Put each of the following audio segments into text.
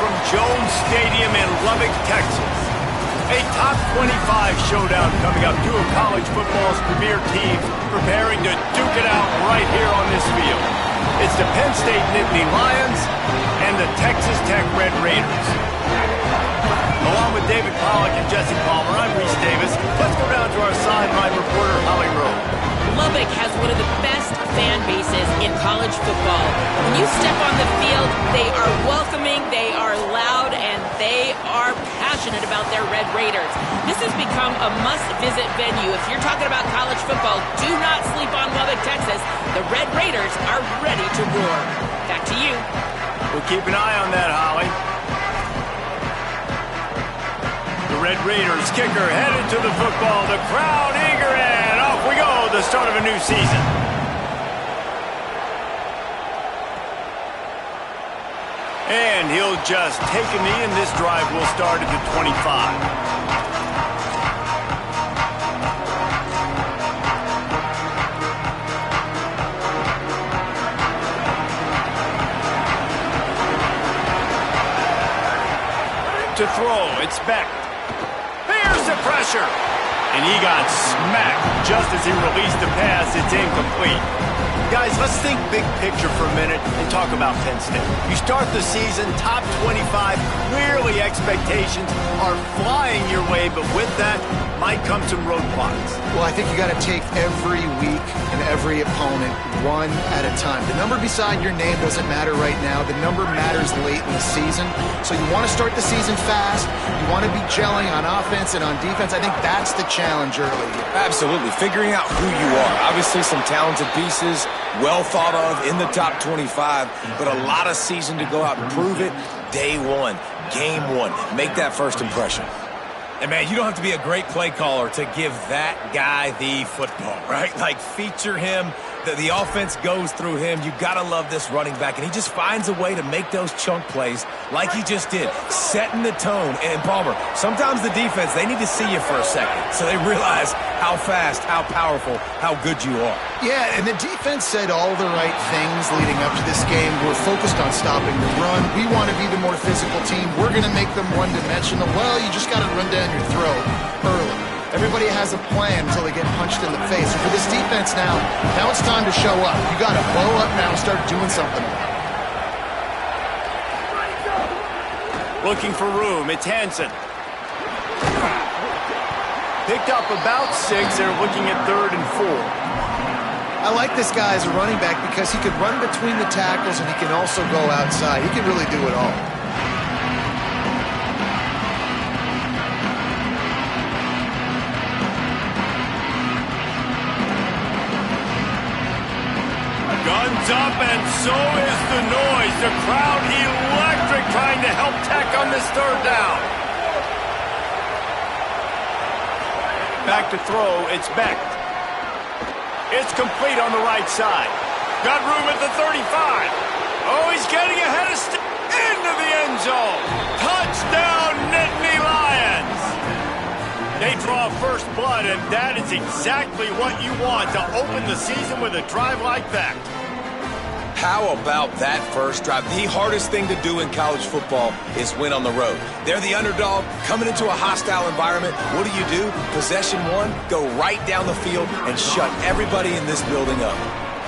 from Jones Stadium in Lubbock, Texas. A top 25 showdown coming up. Two of college football's premier teams preparing to duke it out right here on this field. It's the Penn State Nittany Lions and the Texas Tech Red Raiders. Along with David Pollack and Jesse Palmer, I'm Reese Davis. Let's go down to our sideline reporter, Holly Rowe. Lubbock has one of the best fan bases in college football. When you step on the field, they are welcoming, they are loud, and they are passionate about their Red Raiders. This has become a must-visit venue. If you're talking about college football, do not sleep on Lubbock, Texas. The Red Raiders are ready to roar. Back to you. We'll keep an eye on that, Holly. The Red Raiders kicker headed to the football. The crowd eager, and off we go. The start of a new season. And he'll just take a knee, and this drive will start at the 25. To throw, it's Beck. Here's the pressure. And he got smacked just as he released the pass. It's incomplete. Guys, let's think big picture for a minute and talk about Penn State. You start the season, top 25, clearly expectations are flying your way, but with that might come some roadblocks. Well, I think you got to take every week and every opponent one at a time. The number beside your name doesn't matter right now. The number matters late in the season. So you want to start the season fast. You want to be gelling on offense and on defense. I think that's the challenge early. Absolutely. Figuring out who you are. Obviously some talented pieces, well thought of in the top 25, but a lot of season to go out and prove it. Day one, game one. Make that first impression. And, man, you don't have to be a great play caller to give that guy the football, right? Like, feature him. The offense goes through him. You got to love this running back. And he just finds a way to make those chunk plays like he just did, setting the tone. And, Palmer, sometimes the defense, they need to see you for a second so they realize how fast, how powerful, how good you are. Yeah, and the defense said all the right things leading up to this game. We're focused on stopping the run. We want to be the more physical team. We're going to make them one-dimensional. Well, you just got to run down your throat early. Everybody has a plan until they get punched in the face. For this defense now it's time to show up. You got to blow up now and start doing something. Looking for room, it's Hansen. Picked up about 6. They're looking at 3rd and 4. I like this guy as a running back because he can run between the tackles and he can also go outside. He can really do it all. Guns up, and so is the noise. The crowd electric, trying to help Tech on this 3rd down. Back to throw, it's Beck. It's complete on the right side. Got room at the 35. Oh, he's getting ahead of into the end zone. Touchdown, Nittany Lions. They draw first blood, and that is exactly what you want to open the season with a drive like that. How about that first drive? The hardest thing to do in college football is win on the road. They're the underdog coming into a hostile environment. What do? Possession one, go right down the field and shut everybody in this building up.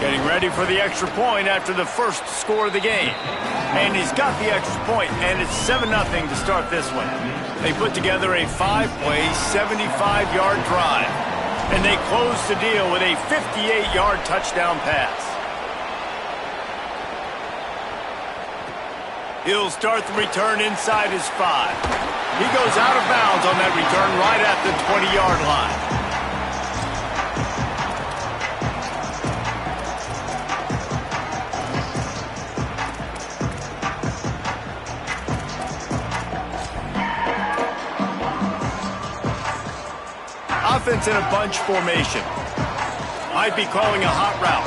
Getting ready for the extra point after the first score of the game. And he's got the extra point, and it's 7-0 to start this one. They put together a 5-play, 75-yard drive. And they close the deal with a 58-yard touchdown pass. He'll start the return inside his 5. He goes out of bounds on that return right at the 20-yard line. Offense in a bunch formation. Might be calling a hot route.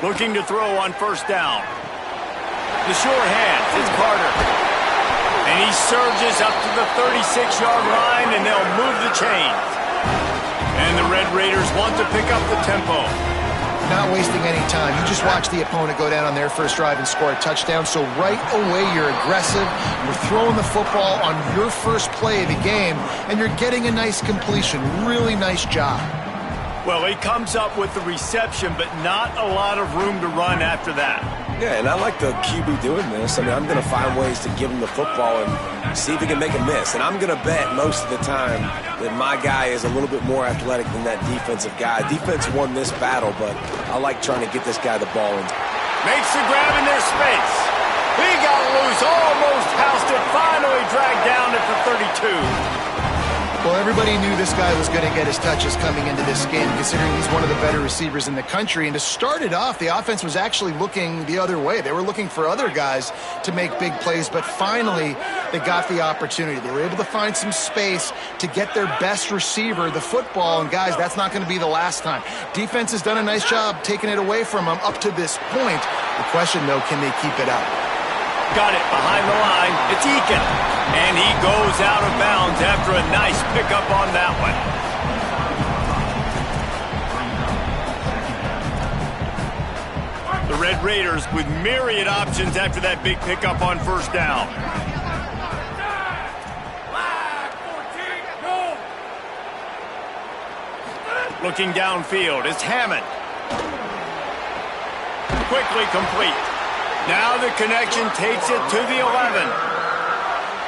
Looking to throw on 1st down. The sure hands, it's Carter. And he surges up to the 36-yard line, and they'll move the chains. And the Red Raiders want to pick up the tempo. not wasting any time. You just watch the opponent go down on their first drive and score a touchdown. So right away, you're aggressive. You're throwing the football on your first play of the game, and you're getting a nice completion. Really nice job. Well, he comes up with the reception, but not a lot of room to run after that. Yeah, and I like the QB doing this. I mean, I'm going to find ways to give him the football and see if he can make a miss. And I'm going to bet most of the time that my guy is a little bit more athletic than that defensive guy. Defense won this battle, but I like trying to get this guy the ball in. Makes the grab in their space. He got loose, almost housed it, finally dragged down at the 32. Well, everybody knew this guy was going to get his touches coming into this game, considering he's one of the better receivers in the country. And to start it off, the offense was actually looking the other way. They were looking for other guys to make big plays, but finally they got the opportunity. They were able to find some space to get their best receiver the football. And, guys, that's not going to be the last time. Defense has done a nice job taking it away from them up to this point. The question, though, can they keep it up? Got it behind the line. It's Eakin. And he goes out of bounds after a nice pickup on that one. The Red Raiders with myriad options after that big pickup on first down. Looking downfield, it's Hammond. Quickly complete. Now the connection takes it to the 11.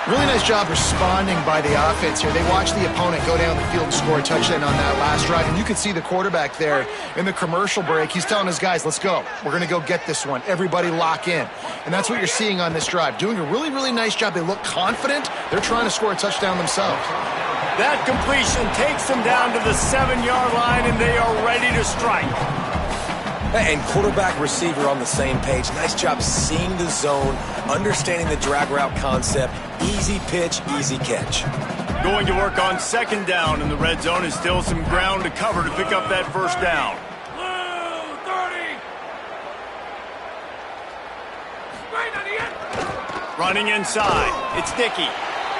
Really nice job responding by the offense here. They watched the opponent go down the field and score a touchdown on that last drive. And you can see the quarterback there in the commercial break. He's telling his guys, let's go. We're going to go get this one. Everybody lock in. And that's what you're seeing on this drive. Doing a really, really nice job. They look confident. They're trying to score a touchdown themselves. That completion takes them down to the 7-yard line, and they are ready to strike. And quarterback receiver on the same page. Nice job seeing the zone, understanding the drag route concept. Easy pitch, easy catch. Going to work on second down in the red zone is still some ground to cover to pick up that first down. Running inside, it's Dickey.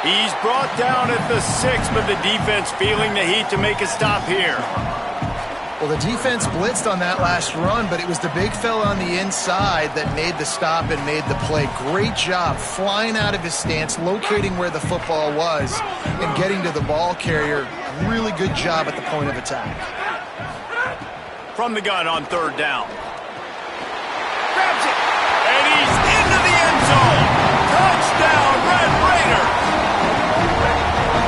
He's brought down at the 6, but the defense feeling the heat to make a stop here. Well, the defense blitzed on that last run, but it was the big fella on the inside that made the stop and made the play. Great job flying out of his stance, locating where the football was, and getting to the ball carrier. Really good job at the point of attack. From the gun on third down. Grabs it, and he's into the end zone. Touchdown, Red Raider.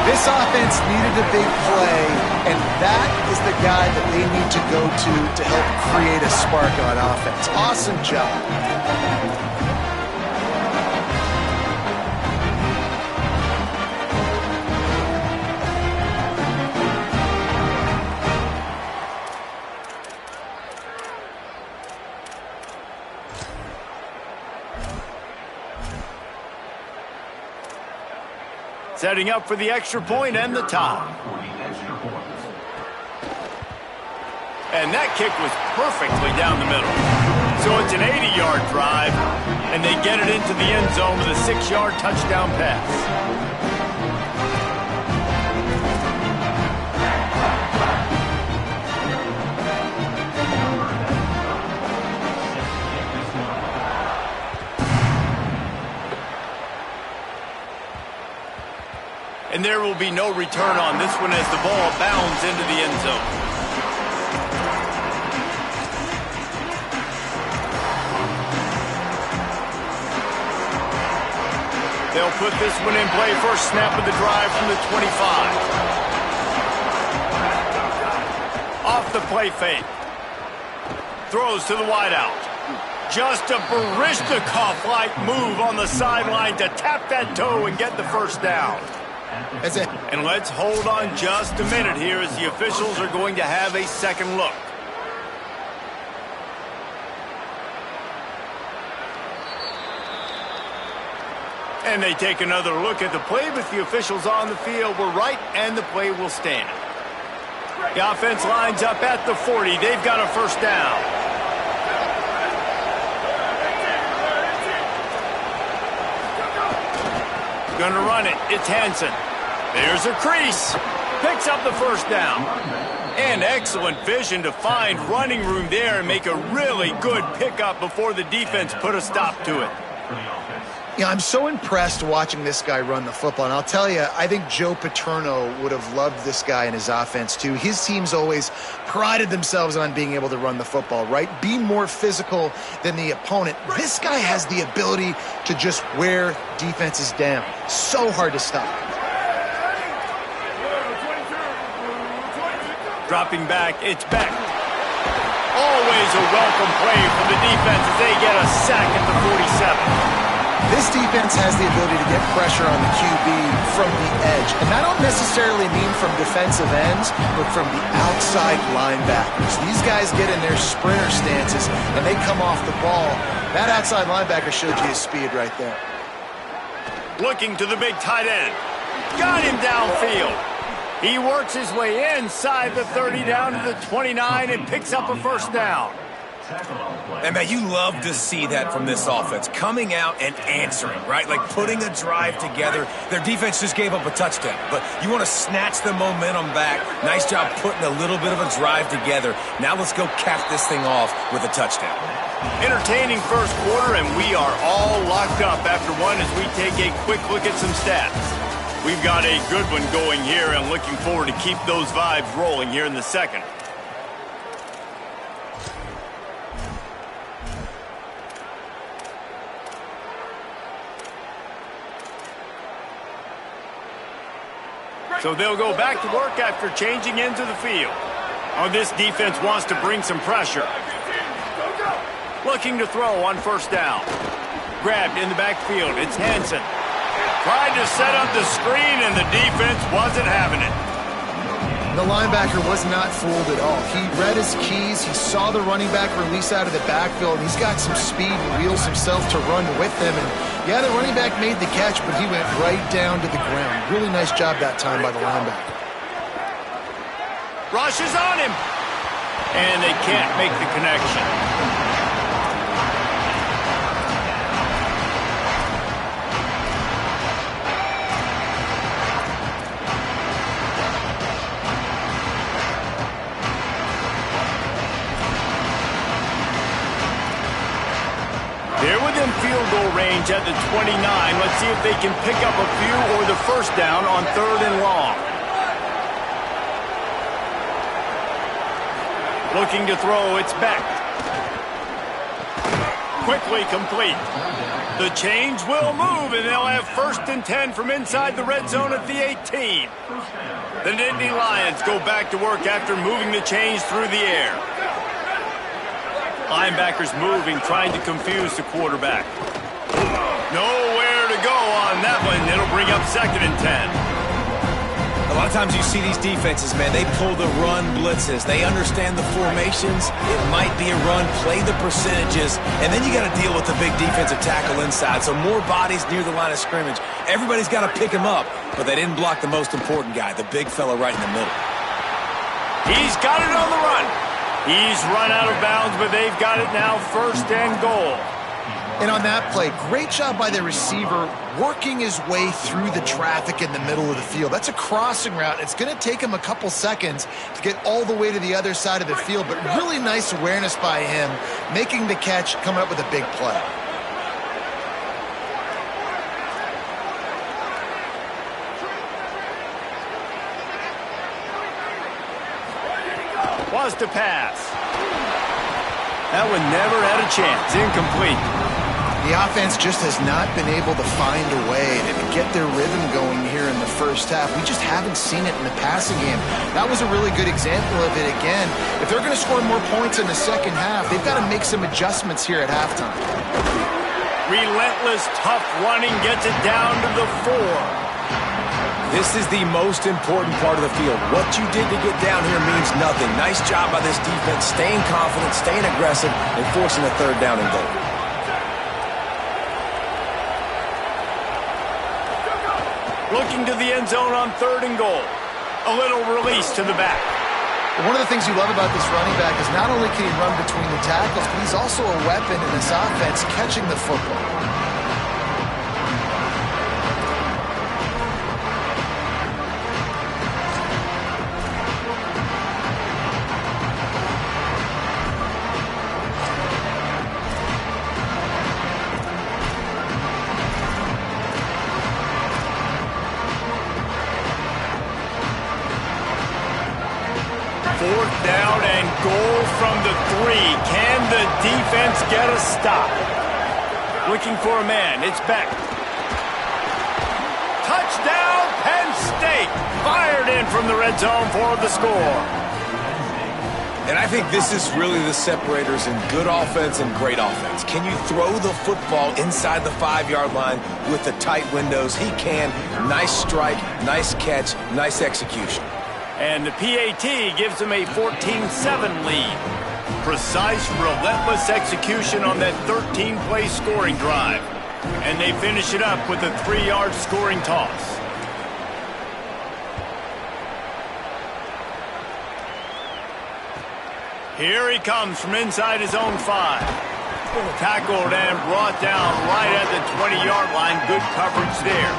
This offense needed a big play, and that is the guy that they need to go to help create a spark on offense. Awesome job. Setting up for the extra point and the tie. And that kick was perfectly down the middle. So it's an 80-yard drive, and they get it into the end zone with a 6-yard touchdown pass. And there will be no return on this one as the ball bounds into the end zone. They'll put this one in play. First snap of the drive from the 25. Off the play fake. Throws to the wideout. Just a Baryshnikov-like move on the sideline to tap that toe and get the first down. That's it. And let's hold on just a minute here as the officials are going to have a second look. And they take another look at the play, but the officials on the field were right, and the play will stand. The offense lines up at the 40. They've got a first down. Gonna run it. It's Hansen. There's a crease. Picks up the first down. And excellent vision to find running room there and make a really good pickup before the defense put a stop to it. Yeah, I'm so impressed watching this guy run the football. And I'll tell you, I think Joe Paterno would have loved this guy in his offense too. His teams always prided themselves on being able to run the football, right? Be more physical than the opponent. This guy has the ability to just wear defenses down. So hard to stop. Dropping back, it's Beck. Always a welcome play for the defense as they get a sack at the 47. This defense has the ability to get pressure on the QB from the edge. And I don't necessarily mean from defensive ends, but from the outside linebackers. These guys get in their sprinter stances, and they come off the ball. That outside linebacker showed you his speed right there. Looking to the big tight end. Got him downfield. He works his way inside the 30 down to the 29 and picks up a first down. And, man, you love to see that from this offense, coming out and answering, right? Like putting a drive together. Their defense just gave up a touchdown, but you want to snatch the momentum back. Nice job putting a little bit of a drive together. Now let's go cap this thing off with a touchdown. Entertaining first quarter, and we are all locked up after one as we take a quick look at some stats. We've got a good one going here, and looking forward to keep those vibes rolling here in the second. So they'll go back to work after changing into the field. Oh, this defense wants to bring some pressure. Looking to throw on first down. Grabbed in the backfield. It's Hansen. Tried to set up the screen, and the defense wasn't having it. The linebacker was not fooled at all. He read his keys. He saw the running back release out of the backfield. He's got some speed and wheels himself to run with them. And yeah, the running back made the catch, but he went right down to the ground. Really nice job that time by the linebacker. Rushes on him. And they can't make the connection. They're within field goal range at the 29. Let's see if they can pick up a few or the first down on 3rd and long. Looking to throw, it's Beck. Quickly complete. The change will move, and they'll have 1st and 10 from inside the red zone at the 18. The Nittany Lions go back to work after moving the change through the air. Linebackers moving, trying to confuse the quarterback. Nowhere to go on that one. It'll bring up 2nd and 10. A lot of times you see these defenses, man, they pull the run blitzes. They understand the formations. It might be a run, play the percentages, and then you got to deal with the big defensive tackle inside. So more bodies near the line of scrimmage. Everybody's got to pick him up, but they didn't block the most important guy, the big fella right in the middle. He's got it on the run. He's run out of bounds, but they've got it now 1st and goal. And on that play, great job by the receiver working his way through the traffic in the middle of the field. That's a crossing route. It's going to take him a couple seconds to get all the way to the other side of the field, but really nice awareness by him, making the catch, coming up with a big play. Was to pass. That one never had a chance. Incomplete. The offense just has not been able to find a way to get their rhythm going here in the first half. We just haven't seen it in the passing game. That was a really good example of it again. If they're going to score more points in the second half, they've got to make some adjustments here at halftime. Relentless, tough running gets it down to the 4. This is the most important part of the field. What you did to get down here means nothing. Nice job by this defense, staying confident, staying aggressive, and forcing a 3rd down and goal. Looking to the end zone on 3rd and goal. A little release to the back. One of the things you love about this running back is not only can he run between the tackles, but he's also a weapon in this offense catching the football. 4th down and goal from the 3. Can the defense get a stop? Looking for a man. It's Beck. Touchdown, Penn State. Fired in from the red zone for the score. And I think this is really the separators in good offense and great offense. Can you throw the football inside the 5-yard line with the tight windows? He can. Nice strike, nice catch, nice execution. And the PAT gives them a 14-7 lead. Precise, relentless execution on that 13-play scoring drive. And they finish it up with a 3-yard scoring toss. Here he comes from inside his own 5. Tackled and brought down right at the 20-yard line. Good coverage there.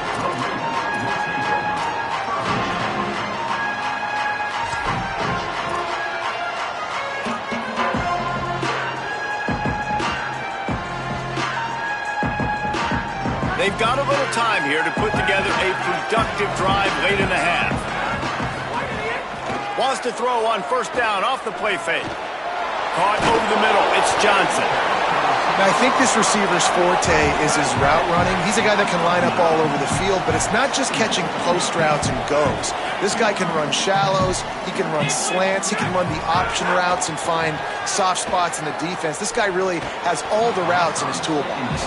They've got a little time here to put together a productive drive late in the half. Wants to throw on 1st down off the play fake. Caught over the middle. It's Johnson. Now, I think this receiver's forte is his route running. He's a guy that can line up all over the field, but it's not just catching post routes and goes. This guy can run shallows. He can run slants. He can run the option routes and find soft spots in the defense. This guy really has all the routes in his toolbox.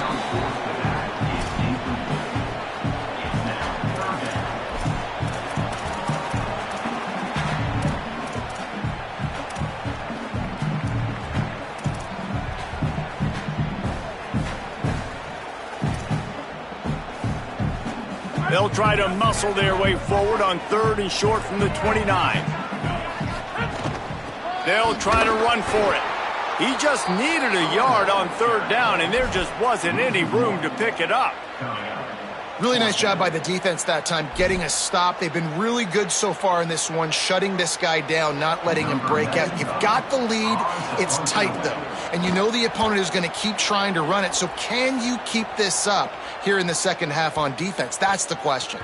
They'll try to muscle their way forward on 3rd and short from the 29. They'll try to run for it. He just needed a yard on 3rd down, and there just wasn't any room to pick it up. Really nice job by the defense that time, getting a stop. They've been really good so far in this one, shutting this guy down, not letting him break out. You've got the lead. It's tight, though. And you know the opponent is going to keep trying to run it. So can you keep this up here in the second half on defense? That's the question.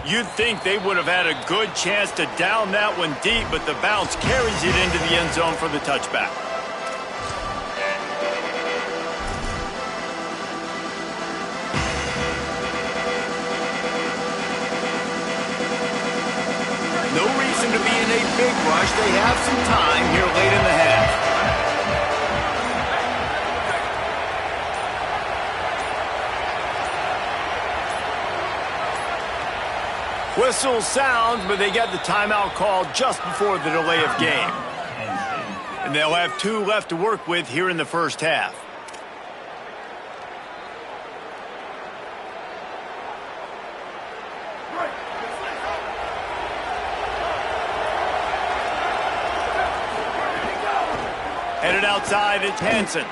You'd think they would have had a good chance to down that one deep, but the bounce carries it into the end zone for the touchback. No reason to be in a big rush. They have some time here late in the half. Whistle sounds, but they get the timeout called just before the delay of game. And they'll have 2 left to work with here in the first half. Headed outside, it's Hansen.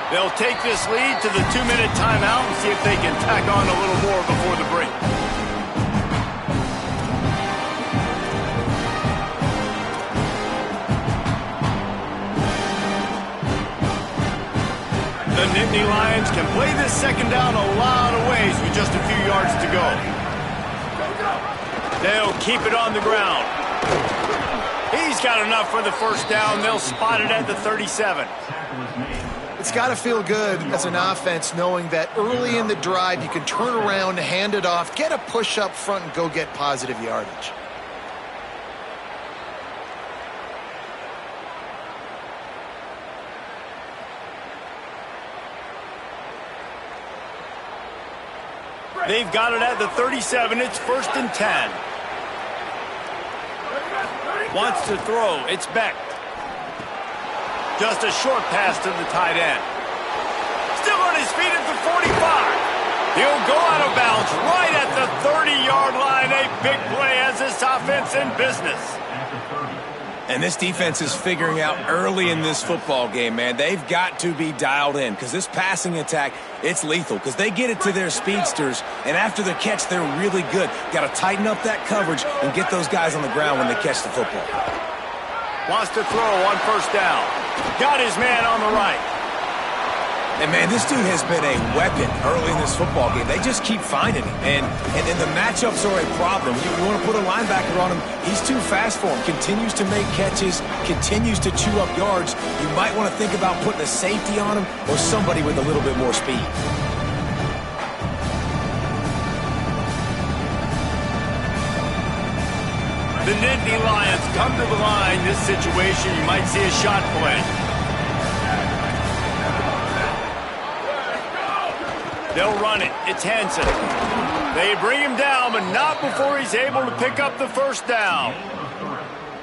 They'll take this lead to the 2-minute timeout and see if they can tack on a little more before the break. The Nittany Lions can play this second down a lot of ways with just a few yards to go. They'll keep it on the ground. He's got enough for the 1st down. They'll spot it at the 37. It's got to feel good as an offense knowing that early in the drive you can turn around, hand it off, get a push up front, and go get positive yardage. They've got it at the 37. It's 1st and 10. Wants to throw. It's Beck. Just a short pass to the tight end. Still on his feet at the 45. He'll go out of bounds right at the 30-yard line. A big play as this offense in business. And this defense is figuring out early in this football game, man. They've got to be dialed in because this passing attack, it's lethal because they get it to their speedsters, and after the catch, they're really good. Got to tighten up that coverage and get those guys on the ground when they catch the football. Wants to throw on 1st down. Got his man on the right. And, man, this dude has been a weapon early in this football game. They just keep finding him. And the matchups are a problem. You want to put a linebacker on him, he's too fast for him. Continues to make catches, continues to chew up yards. You might want to think about putting a safety on him or somebody with a little bit more speed. The Nittany Lions come to the line. This situation, you might see a shot play. They'll run it. It's Hansen. They bring him down, but not before he's able to pick up the first down.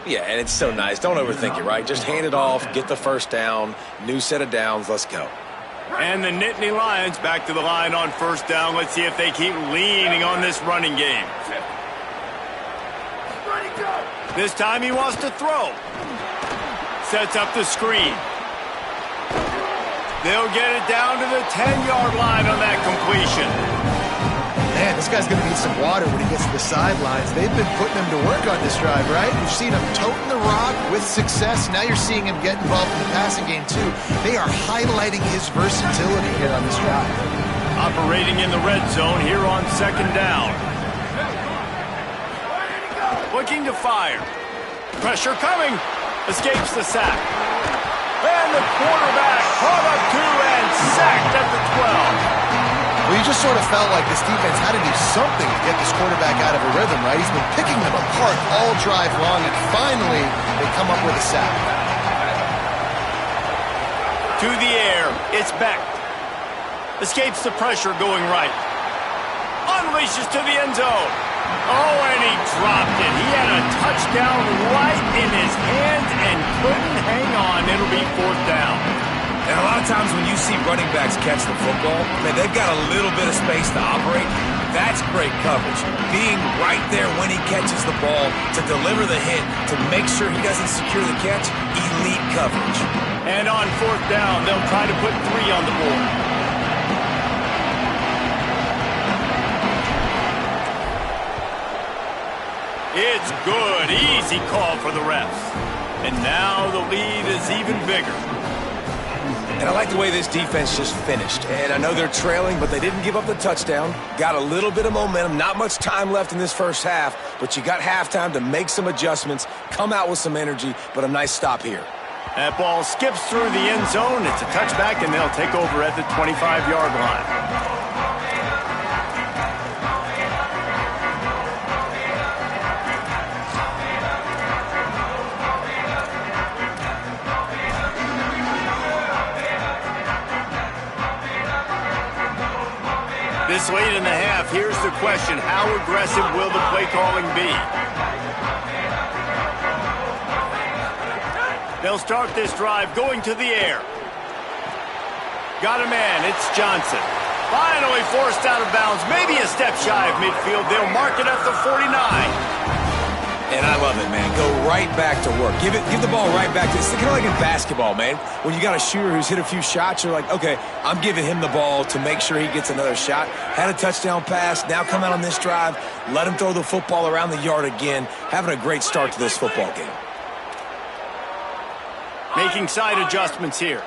Yeah, and it's so nice. Don't overthink it, right? Just hand it off, get the first down, new set of downs, let's go. And the Nittany Lions back to the line on first down. Let's see if they keep leaning on this running game. This time he wants to throw. Sets up the screen. They'll get it down to the 10-yard line on that completion. Man, this guy's going to need some water when he gets to the sidelines. They've been putting him to work on this drive, right? You've seen him toting the rock with success. Now you're seeing him get involved in the passing game, too. They are highlighting his versatility here on this drive. Operating in the red zone here on second down. Looking to fire. Pressure coming. Escapes the sack. And the quarterback caught up to and sacked at the 12. Well, you just sort of felt like this defense had to do something to get this quarterback out of a rhythm, right? He's been picking them apart all drive long, and finally they come up with a sack. To the air, it's Beck. Escapes the pressure going right. Unleashes to the end zone. Oh, and he dropped it. He had a touchdown right in his hands and couldn't hang on. It'll be fourth down. And a lot of times when you see running backs catch the football, man, they've got a little bit of space to operate. That's great coverage. Being right there when he catches the ball to deliver the hit, to make sure he doesn't secure the catch, elite coverage. And on fourth down, they'll try to put 3 on the board. It's good. Easy call for the refs. And now the lead is even bigger. And I like the way this defense just finished. And I know they're trailing, but they didn't give up the touchdown. Got a little bit of momentum. Not much time left in this first half, but you got halftime to make some adjustments, come out with some energy, but a nice stop here. That ball skips through the end zone. It's a touchback, and they'll take over at the 25-yard line. This late in the half, here's the question. How aggressive will the play calling be? They'll start this drive going to the air. Got a man. It's Johnson. Finally forced out of bounds. Maybe a step shy of midfield. They'll mark it at the 49. And I love it, man. Go right back to work. Give the ball right back to. It's kind of like in basketball, man. When you got a shooter who's hit a few shots, you're like, okay, I'm giving him the ball to make sure he gets another shot. Had a touchdown pass. Now come out on this drive. Let him throw the football around the yard again. Having a great start to this football game. Making side adjustments here.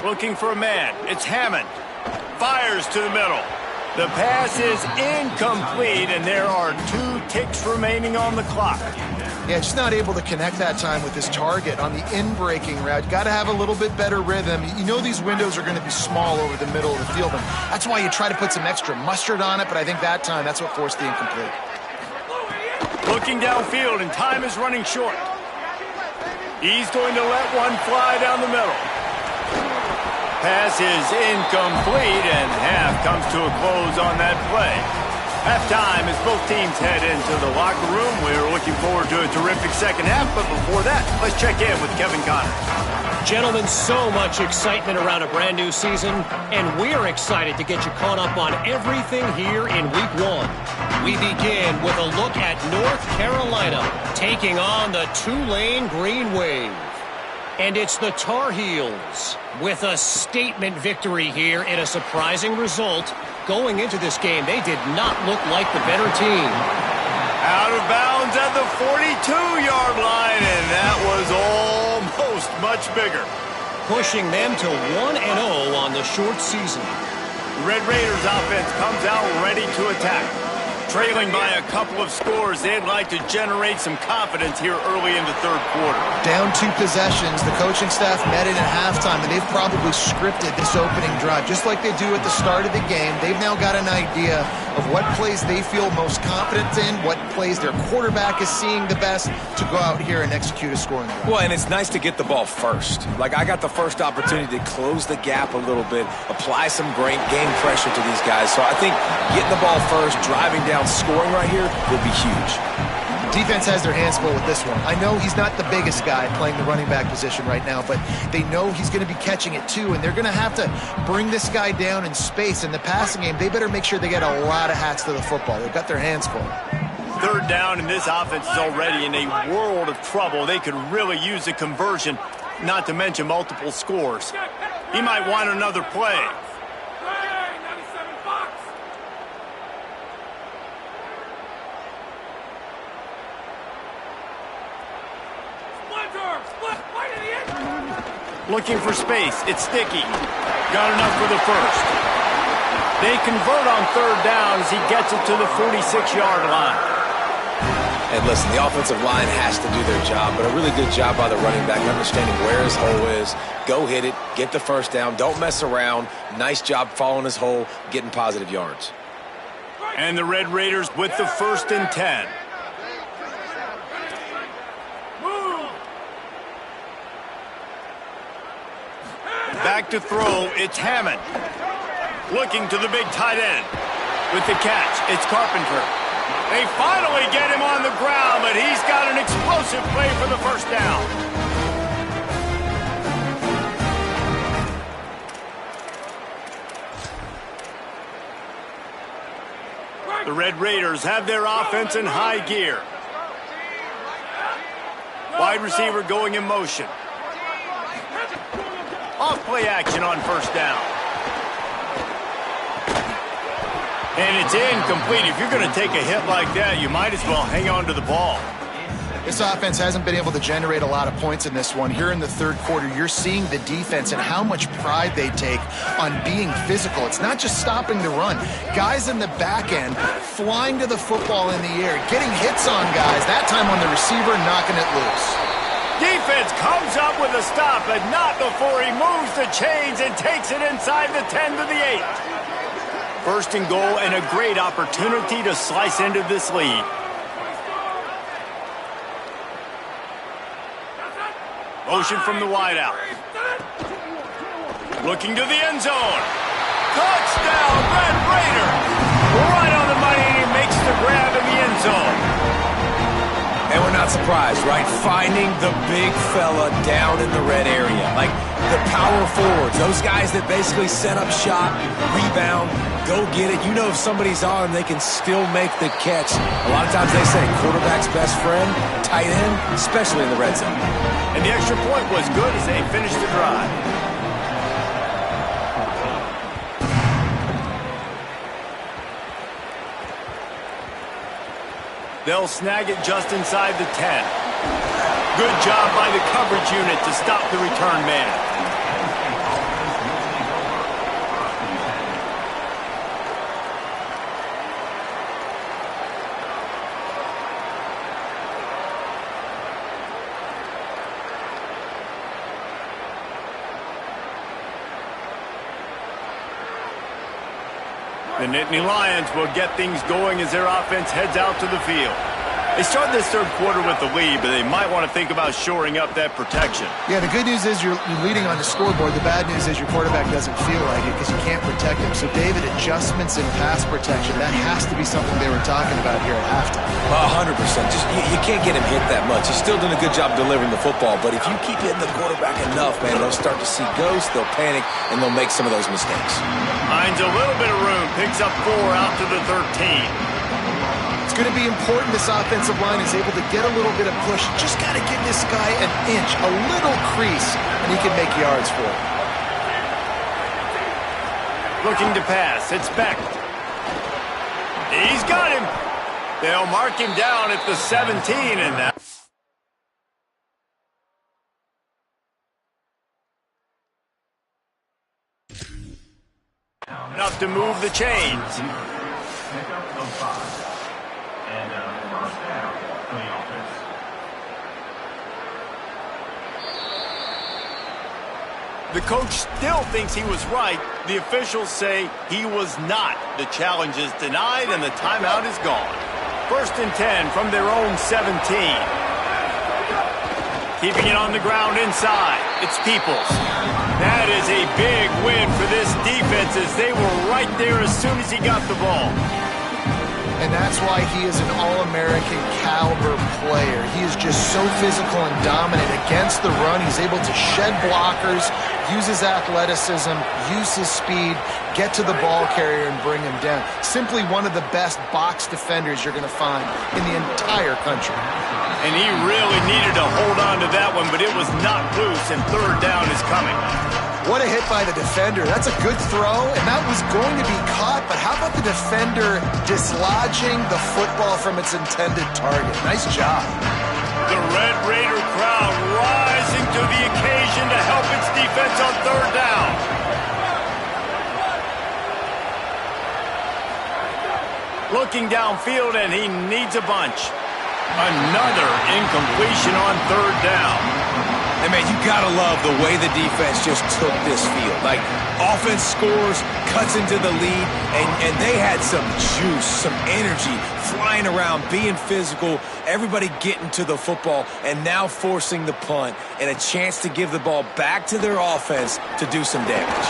Looking for a man. It's Hammond. Fires to the middle. The pass is incomplete, and there are 2 ticks remaining on the clock. Yeah, just not able to connect that time with his target on the in-breaking route. Got to have a little bit better rhythm. You know these windows are going to be small over the middle of the field, and that's why you try to put some extra mustard on it, but I think that time that's what forced the incomplete. Looking downfield, and time is running short. He's going to let one fly down the middle. Pass is incomplete, and half comes to a close on that play. Halftime as both teams head into the locker room. We're looking forward to a terrific second half, but before that, let's check in with Kevin Connors. Gentlemen, so much excitement around a brand new season, and we're excited to get you caught up on everything here in Week 1. We begin with a look at North Carolina taking on the Tulane Green Wave. And it's the Tar Heels with a statement victory here in a surprising result. Going into this game, they did not look like the better team. Out of bounds at the 42-yard line, and that was almost much bigger. pushing them to 1-0 on the short season. Red Raiders offense comes out ready to attack. Trailing by a couple of scores, they'd like to generate some confidence here early in the third quarter. Down 2 possessions, the coaching staff met in at halftime, and they've probably scripted this opening drive. Just like they do at the start of the game, they've now got an idea of what plays they feel most confident in, what plays their quarterback is seeing the best to go out here and execute a scoring drive. Well, and it's nice to get the ball first. Like, I got the first opportunity to close the gap a little bit, apply some great game pressure to these guys. So I think getting the ball first, driving down, scoring right here would be huge. Defense has their hands full with this one. I know he's not the biggest guy playing the running back position right now, but they know he's going to be catching it too, and they're going to have to bring this guy down in space. In the passing game, they better make sure they get a lot of hats to the football. They've got their hands full. Third down, and this offense is already in a world of trouble. They could really use a conversion, not to mention multiple scores. He might want another play. Looking for space. It's sticky. Got enough for the first. They convert on third down as he gets it to the 46-yard line. And listen, the offensive line has to do their job, but a really good job by the running back understanding where his hole is. Go hit it, get the first down, don't mess around. Nice job following his hole, getting positive yards. And the Red Raiders with the 1st and 10. Back to throw, it's Hammond. Looking to the big tight end. With the catch, it's Carpenter. They finally get him on the ground, but he's got an explosive play for the first down. The Red Raiders have their offense in high gear. Wide receiver going in motion. Off play action on first down. And it's incomplete. If you're going to take a hit like that, you might as well hang on to the ball. This offense hasn't been able to generate a lot of points in this one. Here in the third quarter, you're seeing the defense and how much pride they take on being physical. It's not just stopping the run. Guys in the back end flying to the football in the air, getting hits on guys, that time on the receiver, knocking it loose. Defense comes up with a stop, but not before he moves the chains and takes it inside the 10 to the 8. First and goal and a great opportunity to slice into this lead. Motion from the wideout. Looking to the end zone. Touchdown, Red Raider! Right on the money, and he makes the grab in the end zone. And we're not surprised, right? Finding the big fella down in the red area. Like the power forwards, those guys that basically set up shop, rebound, go get it. You know if somebody's on, they can still make the catch. A lot of times they say quarterback's best friend, tight end, especially in the red zone. And the extra point was good as they finished the drive. They'll snag it just inside the 10. Good job by the coverage unit to stop the return man. The Nittany Lions will get things going as their offense heads out to the field. They start this third quarter with the lead, but they might want to think about shoring up that protection. Yeah, the good news is you're leading on the scoreboard. The bad news is your quarterback doesn't feel like it because you can't protect him. So, David, adjustments in pass protection, that has to be something they were talking about here at halftime. 100%. Just you can't get him hit that much. He's still doing a good job delivering the football, but if you keep hitting the quarterback enough, man, they'll start to see ghosts, they'll panic, and they'll make some of those mistakes. Finds a little bit of room, picks up 4 out to the 13. It's going to be important this offensive line is able to get a little bit of push. Just got to give this guy an inch, a little crease, and he can make yards for it. Looking to pass. It's Beck. He's got him. They'll mark him down at the 17, and that. enough to move the chains. The coach still thinks he was right. The officials say he was not. The challenge is denied and the timeout is gone. 1st and 10 from their own 17. Keeping it on the ground inside. It's Peoples. That is a big win for this defense as they were right there as soon as he got the ball. And that's why he is an All-American caliber player. He is just so physical and dominant against the run. He's able to shed blockers, use his athleticism, use his speed, get to the ball carrier and bring him down. Simply one of the best box defenders you're going to find in the entire country. And he really needed to hold on to that one, but it was knocked loose, and 3rd down is coming. What a hit by the defender. That's a good throw, and that was going to be caught, but how about the defender dislodging the football from its intended target? Nice job. The Red Raider crowd rising to the occasion to help its defense on 3rd down. Looking downfield, and he needs a bunch. Another incompletion on 3rd down. And, man, you got to love the way the defense just took this field. Like, offense scores, cuts into the lead, and they had some juice, some energy, flying around, being physical, everybody getting to the football, and now forcing the punt and a chance to give the ball back to their offense to do some damage.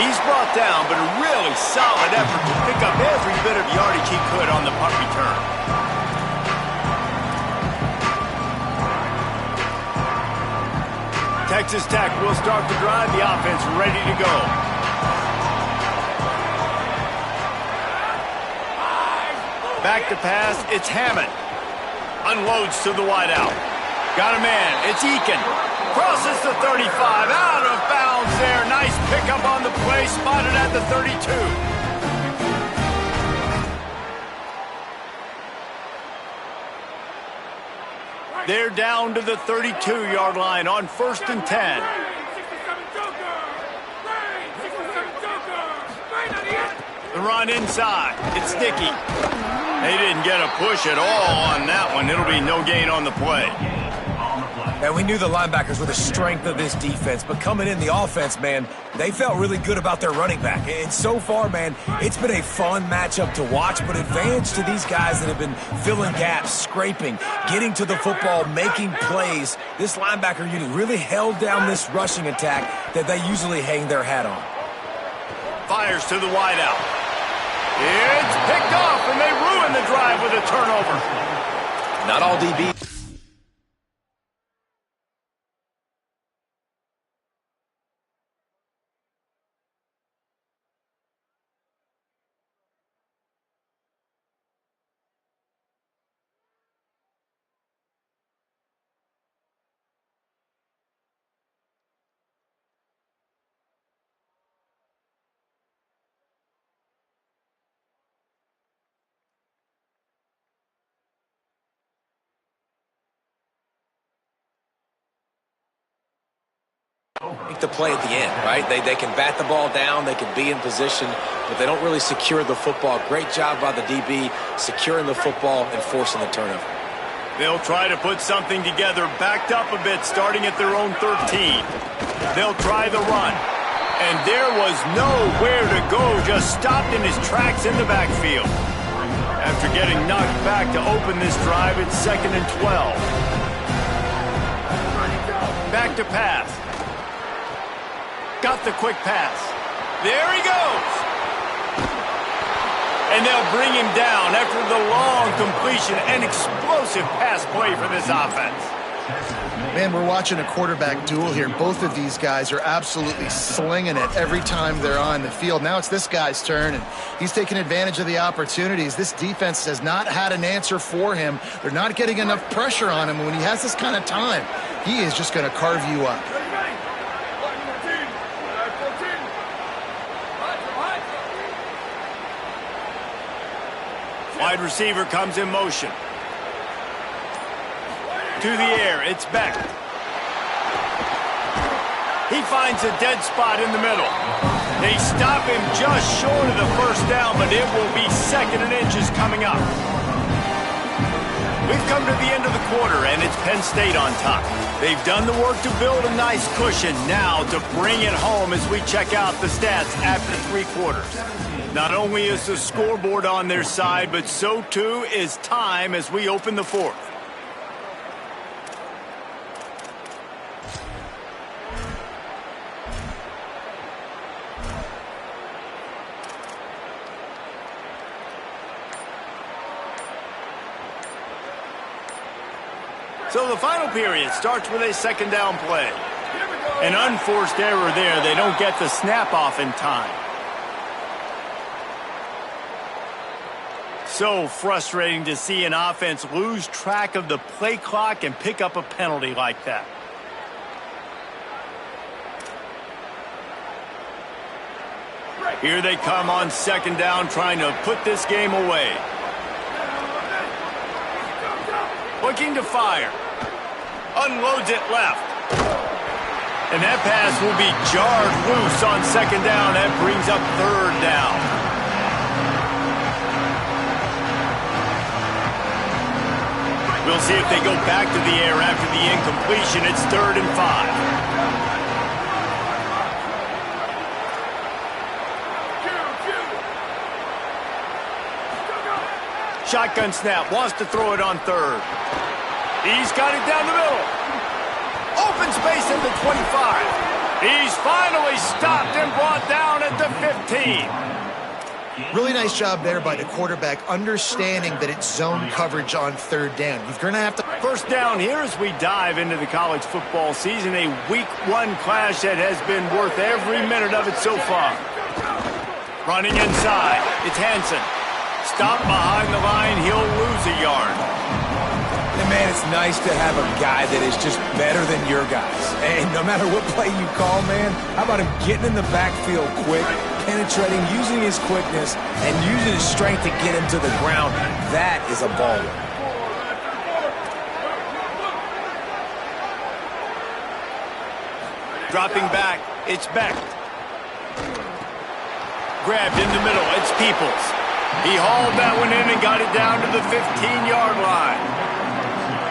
He's brought down, but a really solid effort to pick up every bit of yardage he could on the punt return. Texas Tech will start the drive. The offense ready to go. Back to pass. It's Hammond. Unloads to the wideout. Got a man. It's Eakin. Crosses the 35. Out of bounds there. Nice pickup on the play. Spotted at the 32. They're down to the 32-yard line on 1st and 10. The run inside. It's Dickey. They didn't get a push at all on that one. It'll be no gain on the play. And we knew the linebackers were the strength of this defense, but coming in the offense, man, they felt really good about their running back. And so far, man, it's been a fun matchup to watch, but advantage to these guys that have been filling gaps, scraping, getting to the football, making plays. This linebacker unit really held down this rushing attack that they usually hang their hat on. Fires to the wideout. It's picked off, and they ruin the drive with a turnover. Not all DBs. Make the play at the end, right? They can bat the ball down, they can be in position, but they don't really secure the football. Great job by the DB securing the football and forcing the turnover. They'll try to put something together, backed up a bit, starting at their own 13. They'll try the run. And there was nowhere to go, just stopped in his tracks in the backfield. After getting knocked back to open this drive, it's 2nd and 12. Back to pass. Got the quick pass. There he goes. And they'll bring him down after the long completion. An explosive pass play for this offense. Man, we're watching a quarterback duel here. Both of these guys are absolutely slinging it every time they're on the field. Now it's this guy's turn, and he's taking advantage of the opportunities. This defense has not had an answer for him. They're not getting enough pressure on him. When he has this kind of time, he is just going to carve you up. Wide receiver comes in motion. To the air, it's Beck. He finds a dead spot in the middle. They stop him just short of the first down, but it will be 2nd and inches coming up. We've come to the end of the quarter, and it's Penn State on top. They've done the work to build a nice cushion. Now to bring it home as we check out the stats after 3 quarters. Not only is the scoreboard on their side, but so too is time as we open the 4th. So the final period starts with a 2nd down play. An unforced error there. They don't get the snap off in time. So frustrating to see an offense lose track of the play clock and pick up a penalty like that. Here they come on 2nd down, trying to put this game away. Looking to fire. Unloads it left. And that pass will be jarred loose on 2nd down. That brings up 3rd down. We'll see if they go back to the air after the incompletion. It's 3rd and 5. Shotgun snap. Wants to throw it on 3rd. He's got it down the middle. Open space at the 25. He's finally stopped and brought down at the 15. Really nice job there by the quarterback, understanding that it's zone coverage on 3rd down. You're going to have to... 1st down here as we dive into the college football season. A week 1 clash that has been worth every minute of it so far. Running inside. It's Hansen. Stop behind the line. He'll lose a yard. And man, it's nice to have a guy that is just better than your guys. And no matter what play you call, man, how about him getting in the backfield quick, penetrating, using his quickness, and using his strength to get him to the ground? That is a baller. Dropping back, it's Beck. Grabbed in the middle, it's Peoples. He hauled that one in and got it down to the 15-yard line.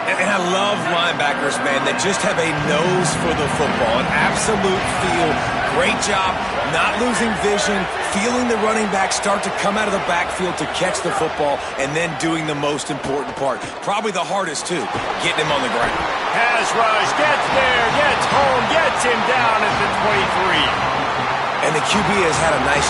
And I love linebackers, man, that just have a nose for the football, an absolute feel. Great job not losing vision, feeling the running back start to come out of the backfield to catch the football, and then doing the most important part. Probably the hardest, too, getting him on the ground. Pass rush, gets there, gets home, gets him down at the 23. And the QB has had a nice